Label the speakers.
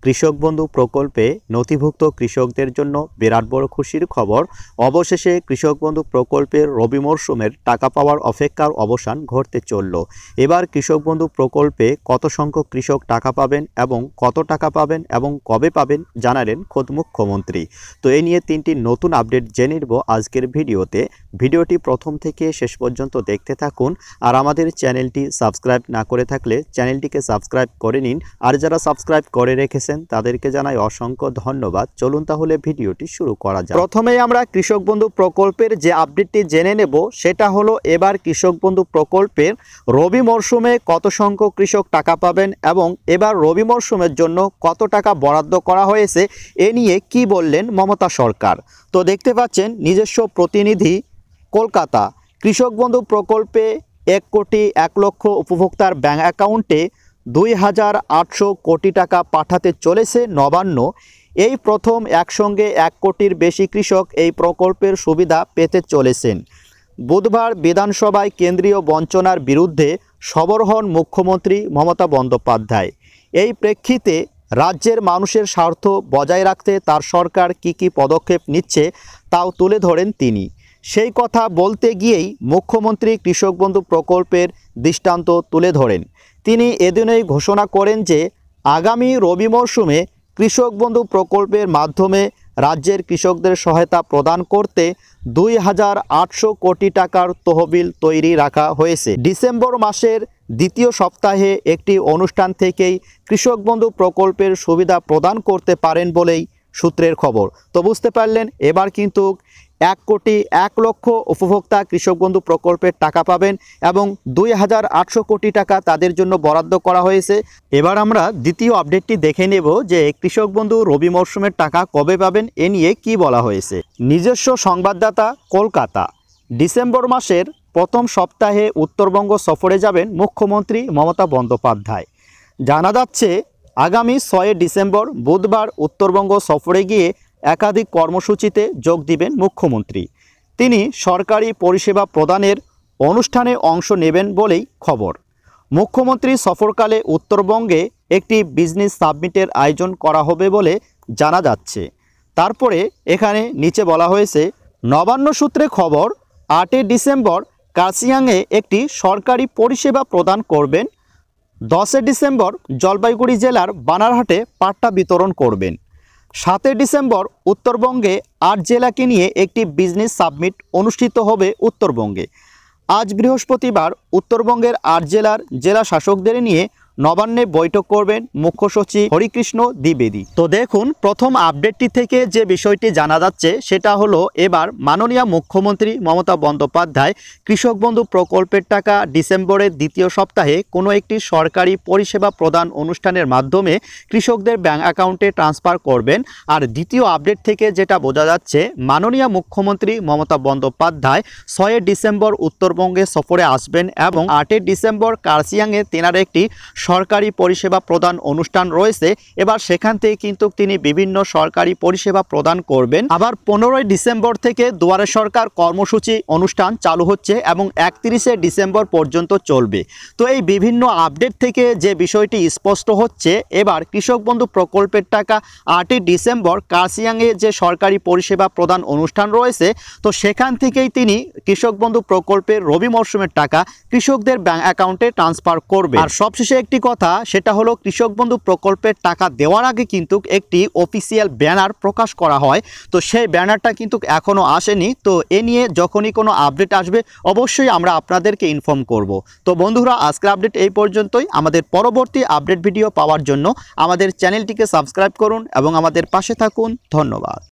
Speaker 1: কৃষক বন্ধু প্রকল্পে নথিভুক্ত কৃষকদের জন্য বিরাট বড় খুশির খবর। অবশেষে কৃষক বন্ধু প্রকল্পের রবি মরশুমের টাকা পাওয়ার অপেক্ষার অবসান ঘটতে চলল। এবার কৃষক বন্ধু প্রকল্পে কত সংখ্যক কৃষক টাকা পাবেন এবং কত টাকা পাবেন এবং কবে পাবেন জানালেন খোদ মুখ্যমন্ত্রী। তো এই নিয়ে তিনটি নতুন আপডেট জেনে নেব আজকের ভিডিওতে। ভিডিওটি প্রথম থেকে শেষ পর্যন্ত দেখতে থাকুন। আর আমাদের চ্যানেলটি সাবস্ক্রাইব না করে থাকলে চ্যানেলটিকে সাবস্ক্রাইব করে নিন। আর যারা সাবস্ক্রাইব করে রেখেছেন তাদেরকে জানাই অসংখ্য ধন্যবাদ। চলুন তাহলে ভিডিওটি শুরু করা যাক। প্রথমেই আমরা কৃষক বন্ধু প্রকল্পের যে আপডেটটি জেনে নেব সেটা হলো এবার কৃষক বন্ধু প্রকল্পের রবি মরশুমে কত সংখ্যক কৃষক টাকা পাবেন এবং এবার রবি মরশুমের জন্য কত টাকা বরাদ্দ করা হয়েছে এ নিয়ে কি বললেন মমতা সরকার। তো দেখতে পাচ্ছেন নিজস্ব প্রতিনিধি কলকাতা। কৃষক বন্ধু প্রকল্পে 1,01,00,000 উপভোক্তার ব্যাংক অ্যাকাউন্টে 2,800 কোটি টাকা পাঠাতে চলেছে নবান্ন। এই প্রথম একসঙ্গে 1 কোটির বেশি কৃষক এই প্রকল্পের সুবিধা পেতে চলেছেন। বুধবার বিধানসভায় কেন্দ্রীয় বঞ্চনার বিরুদ্ধে সরব হন মুখ্যমন্ত্রী মমতা বন্দ্যোপাধ্যায়। এই প্রেক্ষিতে রাজ্যের মানুষের স্বার্থ বজায় রাখতে তার সরকার কী পদক্ষেপ নিচ্ছে তাও তুলে ধরেন তিনি। সেই কথা বলতে গিয়েই মুখ্যমন্ত্রী কৃষক বন্ধু প্রকল্পের দৃষ্টান্ত তুলে ধরেন। তিনি এদিনেই ঘোষণা করেন যে আগামী রবি মরশুমে কৃষক বন্ধু প্রকল্পের মাধ্যমে রাজ্যের কৃষকদের সহায়তা প্রদান করতে 2,800 কোটি টাকার তহবিল তৈরি রাখা হয়েছে। ডিসেম্বর মাসের দ্বিতীয় সপ্তাহে একটি অনুষ্ঠান থেকেই কৃষক বন্ধু প্রকল্পের সুবিধা প্রদান করতে পারেন বলেই সূত্রের খবর। তো বুঝতে পারলেন এবার কিন্তু 1,01,00,000 উপভোক্তা কৃষক বন্ধু প্রকল্পের টাকা পাবেন এবং 2,800 কোটি টাকা তাদের জন্য বরাদ্দ করা হয়েছে। এবার আমরা দ্বিতীয় আপডেটটি দেখে নেব যে কৃষক বন্ধু রবি মরশুমের টাকা কবে পাবেন এ নিয়ে কি বলা হয়েছে। নিজস্ব সংবাদদাতা কলকাতা। ডিসেম্বর মাসের প্রথম সপ্তাহে উত্তরবঙ্গ সফরে যাবেন মুখ্যমন্ত্রী মমতা বন্দ্যোপাধ্যায়। জানা যাচ্ছে আগামী 6 ডিসেম্বর বুধবার উত্তরবঙ্গ সফরে গিয়ে একাধিক কর্মসূচিতে যোগ দিবেন মুখ্যমন্ত্রী। তিনি সরকারি পরিষেবা প্রদানের অনুষ্ঠানে অংশ নেবেন বলেই খবর। মুখ্যমন্ত্রী সফরকালে উত্তরবঙ্গে একটি বিজনেস সাবমিটের আয়োজন করা হবে বলে জানা যাচ্ছে। তারপরে এখানে নিচে বলা হয়েছে নবান্ন সূত্রে খবর 8 ডিসেম্বর কার্শিয়াংয়ে একটি সরকারি পরিষেবা প্রদান করবেন। 10 ডিসেম্বর জলপাইগুড়ি জেলার বানারহাটে পাট্টা বিতরণ করবেন। 7 ডিসেম্বর উত্তরবঙ্গে 8 জেলাকে নিয়ে একটি বিজনেস সাবমিট অনুষ্ঠিত হবে উত্তরবঙ্গে। আজ বৃহস্পতিবার উত্তরবঙ্গের 8 জেলার জেলা শাসকদের নিয়ে নবান্নে বৈঠক করবেন মুখ্য সচিব হরিকৃষ্ণ দ্বিবেদী। তো দেখুন প্রথম আপডেটটি থেকে যে বিষয়টি জানা যাচ্ছে সেটা হলো এবার মাননীয় মুখ্যমন্ত্রী মমতা বন্দ্যোপাধ্যায় কৃষক বন্ধু প্রকল্পের টাকা ডিসেম্বরের দ্বিতীয় সপ্তাহে কোনো একটি সরকারি পরিষেবা প্রদান অনুষ্ঠানের মাধ্যমে কৃষকদের ব্যাংক অ্যাকাউন্টে ট্রান্সফার করবেন। আর দ্বিতীয় আপডেট থেকে যেটা বোঝা যাচ্ছে মাননীয় মুখ্যমন্ত্রী মমতা বন্দ্যোপাধ্যায় 6 ডিসেম্বর উত্তরবঙ্গে সফরে আসবেন এবং 8 ডিসেম্বর কার্শিয়াংয়ে তেনার একটি সরকারি পরিষেবা প্রদান অনুষ্ঠান রয়েছে। এবার সেখান থেকে কিন্তু তিনি বিভিন্ন সরকারি পরিষেবা প্রদান করবেন। আবার 15 ডিসেম্বর থেকে দুয়ারে সরকার কর্মসূচি অনুষ্ঠান চালু হচ্ছে এবং 31 ডিসেম্বর পর্যন্ত চলবে। তো এই বিভিন্ন আপডেট থেকে যে বিষয়টি স্পষ্ট হচ্ছে এবার কৃষক বন্ধু প্রকল্পের টাকা 8 ডিসেম্বর কার্শিয়াংয়ে যে সরকারি পরিষেবা প্রদান অনুষ্ঠান রয়েছে তো সেখান থেকেই তিনি কৃষক বন্ধু প্রকল্পের রবি মরশুমের টাকা কৃষকদের ব্যাংক অ্যাকাউন্টে ট্রান্সফার করবে। আর সবশেষে একটি কথা সেটা হলো কৃষক বন্ধু প্রকল্পের টাকা দেওয়ার আগে কিন্তু একটি অফিসিয়াল ব্যানার প্রকাশ করা হয়। তো সেই ব্যানারটা কিন্তু এখনো আসেনি। তো এ নিয়ে যখনই কোনো আপডেট আসবে অবশ্যই আমরা আপনাদেরকে ইনফর্ম করব। তো বন্ধুরা আজকের আপডেট এই পর্যন্তই। আমাদের পরবর্তী আপডেট ভিডিও পাওয়ার জন্য আমাদের চ্যানেলটিকে সাবস্ক্রাইব করুন এবং আমাদের পাশে থাকুন। ধন্যবাদ।